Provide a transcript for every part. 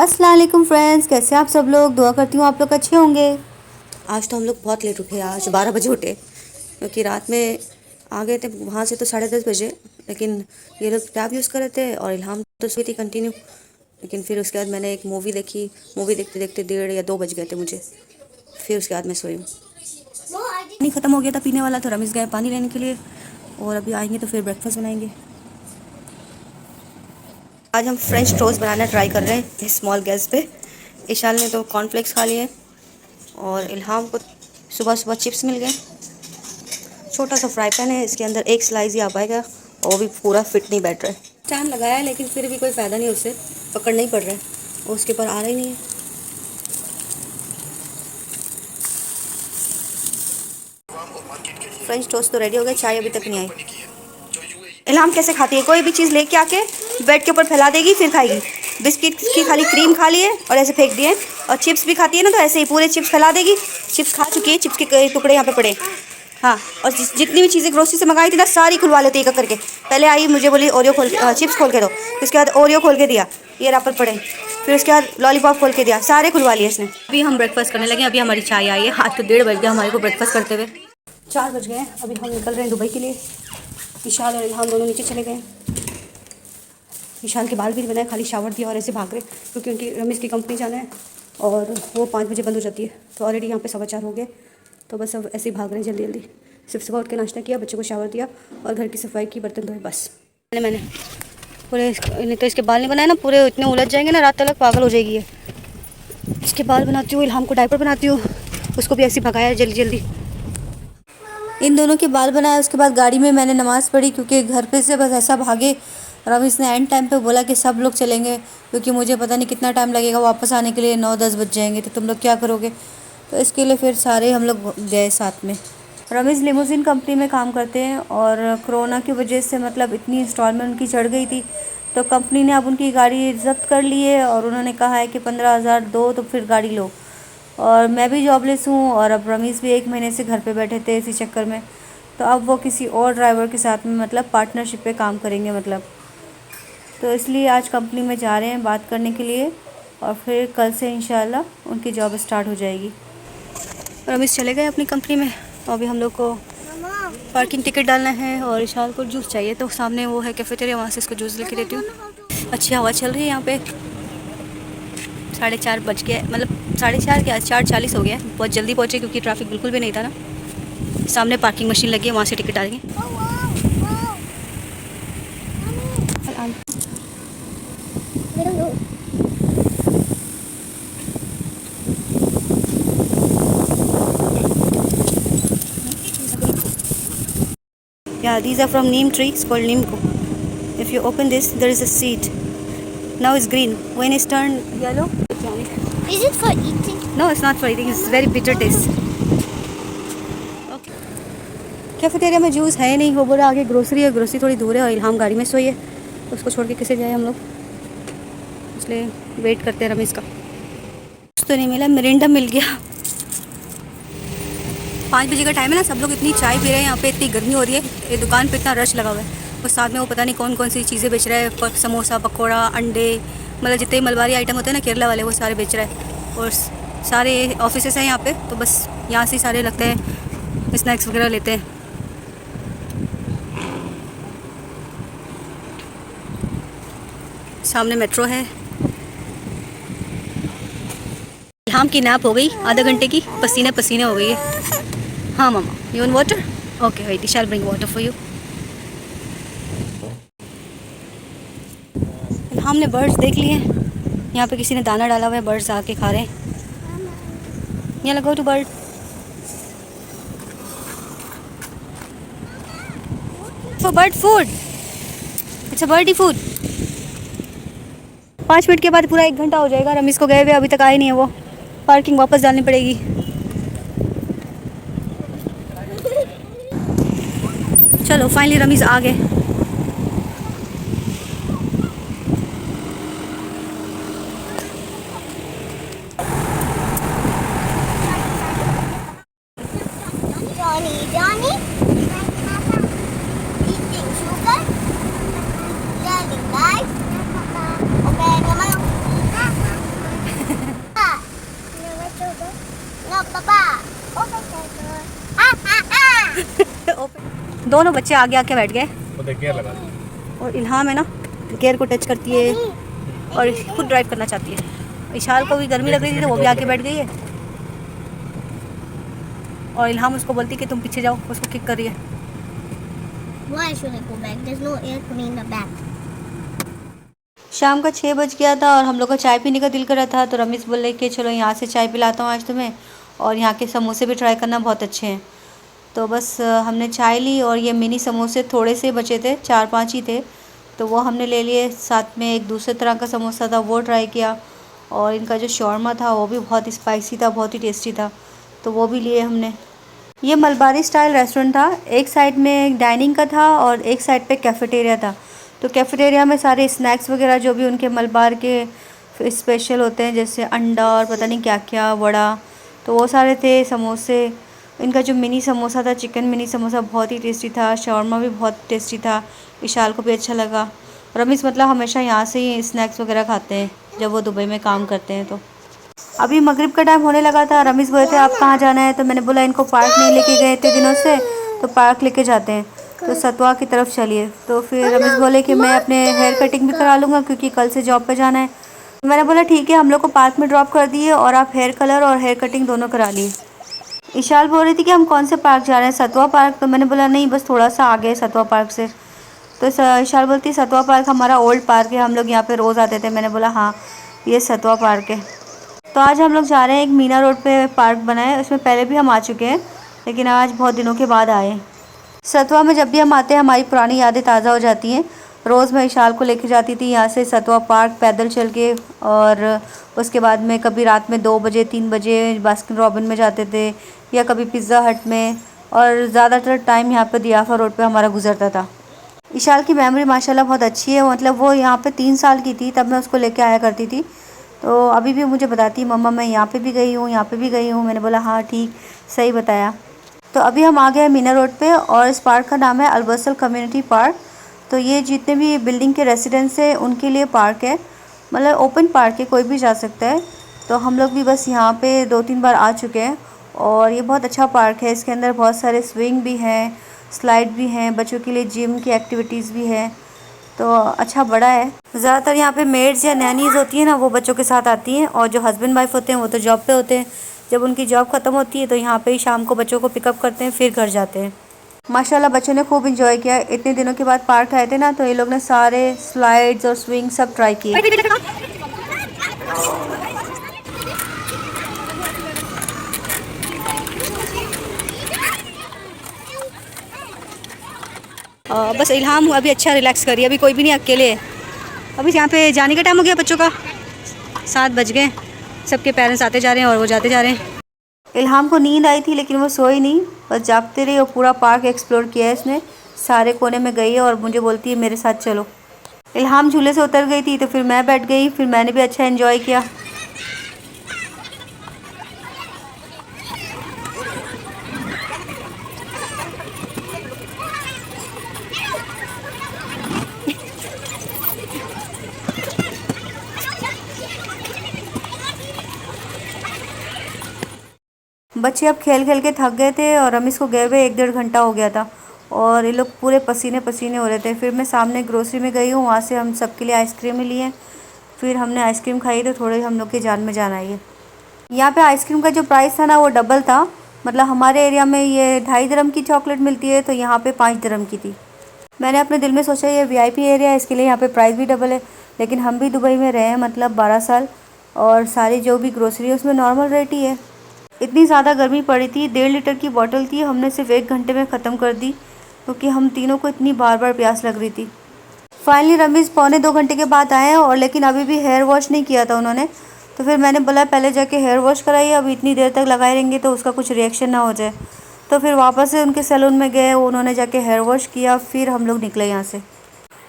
अस्सलाम वालेकुम फ्रेंड्स, कैसे आप सब लोग। दुआ करती हूँ आप लोग अच्छे होंगे। आज तो हम लोग बहुत लेट उठे, आज 12 बजे उठे क्योंकि रात में आ गए थे वहाँ से तो 10:30 बजे। लेकिन ये लोग टैब यूज़ कर रहे थे और इल्हाम तो सोई थी कंटिन्यू। लेकिन फिर उसके बाद मैंने एक मूवी देखी। मूवी देखते देखते 1:30 या 2 बज गए थे मुझे। फिर उसके बाद मैं सोई हूँ। पानी ख़त्म हो गया था पीने वाला, तो रमीज़ गए पानी लेने के लिए और अभी आएंगे तो फिर ब्रेकफास्ट बनाएंगे। आज हम फ्रेंच टोस्ट बनाना ट्राई कर रहे हैं स्मॉल गैस पे। ईशान ने तो कॉर्नफ्लेक्स खा लिए और इल्हाम को सुबह सुबह चिप्स मिल गए। छोटा सा फ्राई पैन है, इसके अंदर एक स्लाइस ही आ पाएगा और वो भी पूरा फिट नहीं बैठ रहा है। स्टैंड लगाया है लेकिन फिर भी कोई फ़ायदा नहीं, उससे पकड़ना ही पड़ रहा है और उसके ऊपर आ रहा ही नहीं है। फ्रेंच टोस्ट तो रेडी हो गया, चाय अभी तक नहीं आई। इल्हाम कैसे खाती है, कोई भी चीज़ लेके आके बेड के ऊपर फैला देगी फिर खाएगी। बिस्किट की खाली क्रीम खा लिए और ऐसे फेंक दिए। और चिप्स भी खाती है ना, तो ऐसे ही पूरे चिप्स फैला देगी। चिप्स खा चुकी है, चिप्स के टुकड़े यहाँ पे पड़े। हाँ, और जितनी भी चीज़ें ग्रोसरी से मंगाई थी ना, सारी खुलवा लेती एक करके। पहले आई मुझे बोली ओरियो चिप्स खोल के दो, उसके बाद ओरियो खोल के दिया, ये रैपर पड़े। फिर उसके बाद लॉलीपॉप खोल के दिया, सारे खुलवा लिए इसने। अभी हम ब्रेकफास्ट करने लगे, अभी हमारी चाय आई है। आज तो 1:30 बज गया हमारे को ब्रेकफास्ट करते हुए। 4 बज गए, अभी हम निकल रहे हैं दुबई के लिए। ईशान और इल्हाम दोनों नीचे चले गए। ईशान के बाल भी नहीं बनाए, खाली शावर दिया और ऐसे भाग रहे क्योंकि उनकी रमीज़ की कंपनी जाना है और वो 5 बजे बंद हो जाती है। तो ऑलरेडी यहाँ पे 4:15 हो गए, तो बस अब ऐसे ही भाग रहे हैं जल्दी जल्दी। सिर्फ सुबह उठ के नाश्ता किया, बच्चों को शावर दिया और घर की सफाई की, बर्तन धोए, बस। मैंने पूरे नहीं तो इसके बाल नहीं बनाए ना, पूरे इतने उलझ जाएंगे ना, रात तक पागल हो जाएगी ये। इसके बाल बनाती हूँ, इल्हाम को डायपर बनाती हूँ, उसको भी ऐसे भगाया जल्दी जल्दी। इन दोनों के बाल बनाए, उसके बाद गाड़ी में मैंने नमाज़ पढ़ी क्योंकि घर पे से बस ऐसा भागे। और अब इसने एंड टाइम पे बोला कि सब लोग चलेंगे क्योंकि मुझे पता नहीं कितना टाइम लगेगा वापस आने के लिए, 9-10 बज जाएंगे, तो तुम लोग क्या करोगे। तो इसके लिए फिर सारे हम लोग गए साथ में। रमीज़ लिमोजिन कंपनी में काम करते हैं और कोरोना की वजह से मतलब इतनी इंस्टॉलमेंट उनकी चढ़ गई थी, तो कंपनी ने अब उनकी गाड़ी जब्त कर ली है और उन्होंने कहा है कि 15,000 दो तो फिर गाड़ी लो। और मैं भी जॉबलेस हूँ और अब रमीज़ भी 1 महीने से घर पे बैठे थे इसी चक्कर में, तो अब वो किसी और ड्राइवर के साथ में मतलब पार्टनरशिप पे काम करेंगे मतलब। तो इसलिए आज कंपनी में जा रहे हैं बात करने के लिए और फिर कल से इंशाल्लाह उनकी जॉब स्टार्ट हो जाएगी। रमीज़ चले गए अपनी कंपनी में, तो अभी हम लोग को पार्किंग टिकट डालना है और इशाल को जूस चाहिए, तो सामने वो है कैफेटेरिया, वहाँ से इसको जूस लेके देती हूँ। अच्छी हवा चल रही है यहाँ पे। 4:30 बज गया, मतलब 4:30 क्या, 4:40 हो गया। बहुत जल्दी पहुँचे क्योंकि ट्रैफिक बिल्कुल भी नहीं था ना। सामने पार्किंग मशीन लगी है, वहाँ से टिकट डालेंगे। Yeah, these are from neem tree. It's called neemko. If you open this, there is a seed. Now it's green. When it's turned yellow, Is it for eating? no, it's not for eating. It's very bitter taste. Cafeteria में juice है नहीं, वो बोला आगे grocery है, grocery थोड़ी दूर है और इल्हाम गाड़ी में सोई है, तो उसको छोड़ के कैसे जाए हम लोग, इसलिए वेट करते हैं रमीज़ का। तो नहीं मिला, मिरिंडा मिल गया। 5 बजे का टाइम है ना, सब लोग इतनी चाय पी रहे हैं यहाँ पे, इतनी गर्मी हो रही है, ये दुकान पे इतना रश लगा हुआ है और साथ में वो पता नहीं कौन कौन सी चीज़ें बेच रहा है, समोसा, पकौड़ा, अंडे, मतलब जितने मलबारी आइटम होते हैं ना केरला वाले, वो सारे बेच रहा है। और सारे ऑफिसेस हैं यहाँ पे, तो बस यहाँ से सारे लगते हैं स्नैक्स वगैरह लेते हैं। सामने मेट्रो है। इल्हाम की नैप हो गई आधा घंटे की, पसीने पसीने हो गई है। हाँ मामा, you want water? Okay wait, I shall bring water for you. हमने बर्ड्स देख लिए हैं, यहाँ पे किसी ने दाना डाला हुआ है, बर्ड्स आके खा रहे हैं। यहाँ लगाओ to bird. For bird food, it's a birdie food. 5 minute के बाद पूरा 1 घंटा हो जाएगा रमीज़ को गए हुए, अभी तक आए नहीं है वो। पार्किंग वापस डालनी पड़ेगी। चलो फाइनली रमीज़ आ गए। Johnny, Johnny. Eating sugar. Telling lies. Okay, come on. दोनों बच्चे आगे आके बैठ गए वो देख गियर लगा दी। और इल्हाम है ना गियर को टच करती है और खुद ड्राइव करना चाहती है। इशाल को भी गर्मी लग रही थी तो वो भी आके बैठ गई है और इल्हाम उसको बोलती है कि तुम पीछे जाओ, उसको किक कर रही है। Why should I go back? There's no air conditioner in the back. शाम का 6 बज गया था और हम लोग का चाय पीने का दिल कर रहा था, तो रमेश बोले कि चलो यहाँ से चाय पिलाता हूँ आज तुम्हें, और यहाँ के समोसे भी ट्राई करना बहुत अच्छे हैं। तो बस हमने चाय ली और ये मिनी समोसे थोड़े से बचे थे, 4-5 ही थे, तो वो हमने ले लिए। साथ में एक दूसरे तरह का समोसा था वो ट्राई किया, और इनका जो शौरमा था वो भी बहुत स्पाइसी था, बहुत ही टेस्टी था, तो वो भी लिए हमने। ये मलबारी स्टाइल रेस्टोरेंट था, एक साइड में डाइनिंग का था और एक साइड पे कैफ़ेटेरिया था। तो कैफ़ेटेरिया में सारे स्नैक्स वगैरह जो भी उनके मलबार के स्पेशल होते हैं, जैसे अंडा और पता नहीं क्या क्या, वड़ा, तो वो सारे थे। समोसे, इनका जो मिनी समोसा था, चिकन मिनी समोसा बहुत ही टेस्टी था, शौरमा भी बहुत टेस्टी था, विशाल को भी अच्छा लगा। रमीज़ मतलब हमेशा यहाँ से ही स्नैक्स वगैरह खाते हैं जब वो दुबई में काम करते हैं। तो अभी मगरिब का टाइम होने लगा था, रमीज़ बोले थे आप कहाँ जाना है, तो मैंने बोला इनको पार्क नहीं लेके गए इतने दिनों से, तो पार्क लेके जाते हैं, तो सतवा की तरफ चलिए। तो फिर रमीज़ बोले कि मैं अपने हेयर कटिंग भी करा लूँगा क्योंकि कल से जॉब पे जाना है। मैंने बोला ठीक है, हम लोग को पार्क में ड्रॉप कर दिए और आप हेयर कलर और हेयर कटिंग दोनों करा लिए। इशाल बोल रही थी कि हम कौन से पार्क जा रहे हैं, सतवा पार्क, तो मैंने बोला नहीं बस थोड़ा सा आगे है सतवा पार्क से। तो इशाल बोलती सतवा पार्क हमारा ओल्ड पार्क है, हम लोग यहाँ पे रोज़ आते थे। मैंने बोला हाँ ये सतवा पार्क है। तो आज हम लोग जा रहे हैं, एक मीना रोड पे पार्क बना है, उसमें पहले भी हम आ चुके हैं, लेकिन आज बहुत दिनों के बाद आए। सतवा में जब भी हम आते हैं हमारी पुरानी यादें ताज़ा हो जाती हैं। रोज़ मैं इशाल को लेके जाती थी यहाँ से सतवा पार्क पैदल चल के, और उसके बाद में कभी रात में 2 बजे 3 बजे बास्किन रॉबिन में जाते थे, या कभी पिज़्ज़ा हट में, और ज़्यादातर टाइम यहाँ पे दियाफा रोड पे हमारा गुजरता था। इशाल की मेमोरी माशाल्लाह बहुत अच्छी है, मतलब वो यहाँ पे 3 साल की थी तब मैं उसको लेके आया करती थी, तो अभी भी मुझे बताती है मम्मा मैं यहाँ पे भी गई हूँ, यहाँ पे भी गई हूँ। मैंने बोला हाँ ठीक सही बताया। तो अभी हम आ गए हैं मीना रोड पे, और इस पार्क का नाम है अलबसल कम्युनिटी पार्क। तो ये जितने भी बिल्डिंग के रेसिडेंट्स हैं उनके लिए पार्क है, मतलब ओपन पार्क है, कोई भी जा सकता है। तो हम लोग भी बस यहाँ पे 2-3 बार आ चुके हैं, और ये बहुत अच्छा पार्क है। इसके अंदर बहुत सारे स्विंग भी हैं, स्लाइड भी हैं, बच्चों के लिए जिम की एक्टिविटीज़ भी है, तो अच्छा बड़ा है। ज़्यादातर यहाँ पे मेड्स या नैनीज़ होती हैं ना, वो बच्चों के साथ आती हैं, और जो हस्बैंड वाइफ होते हैं वो तो जॉब पे होते हैं। जब उनकी जॉब ख़त्म होती है तो यहाँ पे ही शाम को बच्चों को पिकअप करते हैं, फिर घर जाते हैं। माशाल्लाह बच्चों ने खूब इंजॉय किया। इतने दिनों के बाद पार्क आए थे ना, तो ये लोग ने सारे स्लाइड्स और स्विंग सब ट्राई किए। बस इल्हाम अभी अच्छा रिलैक्स करिए, अभी कोई भी नहीं अकेले है। अभी यहाँ पे जाने का टाइम हो गया बच्चों का, 7 बज गए, सबके पेरेंट्स आते जा रहे हैं और वो जाते जा रहे हैं। इल्हाम को नींद आई थी लेकिन वो सोई नहीं, बस जागते रही और पूरा पार्क एक्सप्लोर किया है इसने, सारे कोने में गई है और मुझे बोलती है मेरे साथ चलो। इल्हाम झूले से उतर गई थी तो फिर मैं बैठ गई, फिर मैंने भी अच्छा एंजॉय किया। बच्चे अब खेल खेल के थक गए थे और रमीज़ को गए हुए 1-1.5 घंटा हो गया था, और ये लोग पूरे पसीने पसीने हो रहे थे। फिर मैं सामने ग्रोसरी में गई हूँ, वहाँ से हम सबके लिए आइसक्रीम लिए, फिर हमने आइसक्रीम खाई, तो थोड़े हम लोग की जान में जान आई है। यहाँ पे आइसक्रीम का जो प्राइस था ना वो डबल था, मतलब हमारे एरिया में ये 2.5 दिरहम की चॉकलेट मिलती है, तो यहाँ पे 5 दिरहम की थी। मैंने अपने दिल में सोचा ये VIP एरिया है, इसके लिए यहाँ पे प्राइस भी डबल है, लेकिन हम भी दुबई में रहे हैं मतलब 12 साल, और सारी जो भी ग्रोसरी है उसमें नॉर्मल रेट ही है। इतनी ज़्यादा गर्मी पड़ी थी, 1.5 लीटर की बॉटल थी, हमने सिर्फ 1 घंटे में ख़त्म कर दी, क्योंकि हम तीनों को इतनी बार बार प्यास लग रही थी। फाइनली रमीज़ 1-2 घंटे के बाद आए, और लेकिन अभी भी हेयर वॉश नहीं किया था उन्होंने, तो फिर मैंने बोला पहले जाके हेयर वॉश कराइए, अब इतनी देर तक लगाए रहेंगे तो उसका कुछ रिएक्शन ना हो जाए। तो फिर वापस से उनके सैलून में गए, उन्होंने जाके हेयर वॉश किया, फिर हम लोग निकले यहाँ से।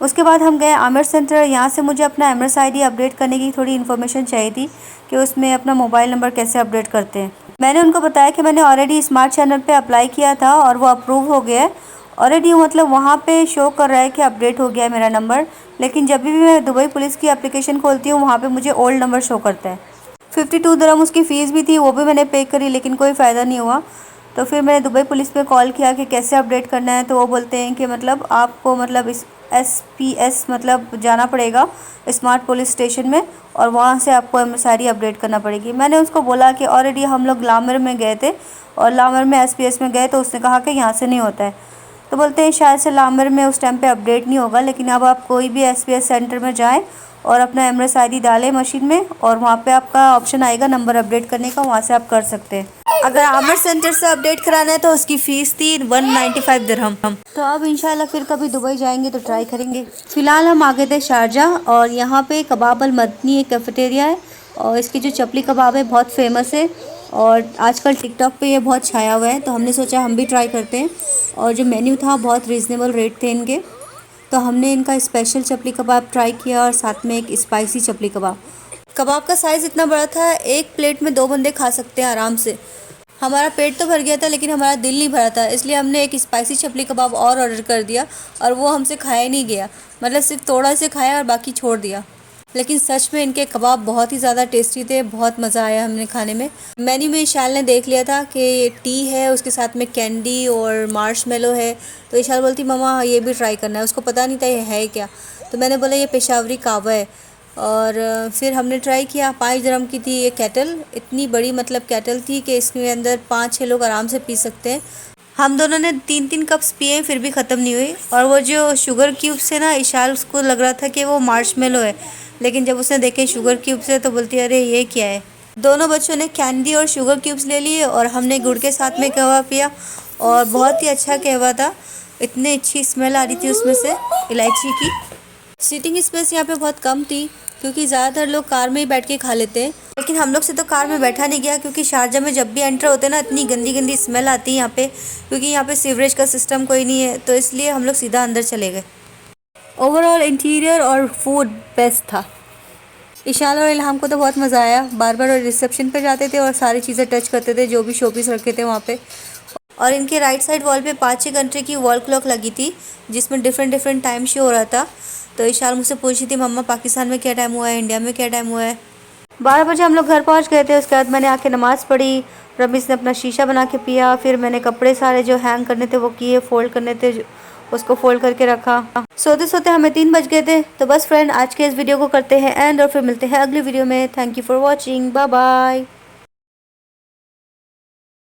उसके बाद हम गए आमिर सेंटर। यहाँ से मुझे अपना एमएस ID अपडेट करने की थोड़ी इन्फॉर्मेशन चाहिए थी कि उसमें अपना मोबाइल नंबर कैसे अपडेट करते हैं। मैंने उनको बताया कि मैंने ऑलरेडी स्मार्ट चैनल पे अप्लाई किया था और वो अप्रूव हो गया है ऑलरेडी, मतलब वहाँ पे शो कर रहा है कि अपडेट हो गया है मेरा नंबर, लेकिन जब भी मैं दुबई पुलिस की एप्लीकेशन खोलती हूँ वहाँ पे मुझे ओल्ड नंबर शो करता है। 52 दिरहम उसकी फ़ीस भी थी, वो भी मैंने पे करी, लेकिन कोई फ़ायदा नहीं हुआ। तो फिर मैंने दुबई पुलिस में कॉल किया कि कैसे अपडेट करना है, तो वो बोलते हैं कि मतलब आपको मतलब इस SPS मतलब जाना पड़ेगा स्मार्ट पुलिस स्टेशन में, और वहाँ से आपको सारी अपडेट करना पड़ेगी। मैंने उसको बोला कि ऑलरेडी हम लोग लामर में गए थे और लामर में SPS में गए तो उसने कहा कि यहाँ से नहीं होता है। तो बोलते हैं शायद से लामर में उस टाइम पे अपडेट नहीं होगा, लेकिन अब आप कोई भी SPS सेंटर में जाएं और अपना एमरेस ID डालें मशीन में, और वहाँ पे आपका ऑप्शन आएगा नंबर अपडेट करने का, वहाँ से आप कर सकते हैं। अगर आमिर सेंटर से अपडेट कराना है तो उसकी फ़ीस थी 195 दिरहम। तो अब इंशाल्लाह फिर कभी दुबई जाएंगे तो ट्राई करेंगे। फ़िलहाल हम आ गए थे शारजाह, और यहाँ पे कबाब अल मदनी एक कैफेटेरिया है, और इसकी जो चपली कबाब है बहुत फेमस है, और आजकल टिकटॉक पे ये बहुत छाया हुआ है, तो हमने सोचा हम भी ट्राई करते हैं। और जो मेन्यू था बहुत रीज़नेबल रेट थे इनके, तो हमने इनका स्पेशल चपली कबाब ट्राई किया और साथ में एक स्पाइसी चपली कबाब। कबाब का साइज़ इतना बड़ा था, एक प्लेट में 2 बंदे खा सकते हैं आराम से। हमारा पेट तो भर गया था लेकिन हमारा दिल नहीं भरा था, इसलिए हमने एक स्पाइसी चपली कबाब और ऑर्डर कर दिया, और वो हमसे खाया नहीं गया, मतलब सिर्फ थोड़ा से खाया और बाकी छोड़ दिया। लेकिन सच में इनके कबाब बहुत ही ज़्यादा टेस्टी थे, बहुत मज़ा आया हमने खाने में। मेन्यू में इशाल ने देख लिया था कि टी है, उसके साथ में कैंडी और मार्शमेलो है, तो इशाल बोलती ममा ये भी ट्राई करना है, उसको पता नहीं था ये है क्या। तो मैंने बोला ये पेशावरी कहवा है, और फिर हमने ट्राई किया। 5 दिरहम की थी ये केटल, इतनी बड़ी मतलब केटल थी कि इसके अंदर 5-6 लोग आराम से पी सकते हैं। हम दोनों ने 3-3 कप्स पिए फिर भी ख़त्म नहीं हुई। और वो जो शुगर क्यूब्स है ना, इशाल उसको लग रहा था कि वो मार्शमेलो है, लेकिन जब उसने देखे शुगर क्यूब्स है तो बोलती अरे ये क्या है। दोनों बच्चों ने कैंडी और शुगर क्यूब्स ले लिए, और हमने गुड़ के साथ में कहवा पिया, और बहुत ही अच्छा कहवा था, इतनी अच्छी स्मेल आ रही थी उसमें से इलायची की। सीटिंग स्पेस यहाँ पे बहुत कम थी, क्योंकि ज़्यादातर लोग कार में ही बैठ के खा लेते हैं, लेकिन हम लोग से तो कार में बैठा नहीं गया, क्योंकि शारजा में जब भी एंटर होते हैं ना इतनी गंदी गंदी स्मेल आती है यहाँ पे, क्योंकि यहाँ पे सीवरेज का सिस्टम कोई नहीं है, तो इसलिए हम लोग सीधा अंदर चले गए। ओवरऑल इंटीरियर और फूड बेस्ट था। इशाल और इल्हाम को तो बहुत मज़ा आया, बार बार रिसेप्शन पे जाते थे और सारी चीज़ें टच करते थे जो भी शोपीस रखे थे वहाँ पे। और इनके राइट साइड वॉल पे 5-6 कंट्री की वॉल क्लॉक लगी थी, जिसमें डिफरेंट टाइम शो हो रहा था। तो इशाल मुझसे पूछी थी मम्मा पाकिस्तान में क्या टाइम हुआ है, इंडिया में क्या टाइम हुआ है। 12 बजे हम लोग घर पहुंच गए थे। उसके बाद मैंने आके नमाज़ पढ़ी, रमीज़ ने अपना शीशा बना के पिया, फिर मैंने कपड़े सारे जो हैंग करने थे वो किए, फोल्ड करने थे उसको फोल्ड करके रखा। सोते सोते हमें 3 बज गए थे। तो बस फ्रेंड आज के इस वीडियो को करते हैं एंड, और फिर मिलते हैं अगली वीडियो में। Thank you for watching, bye bye.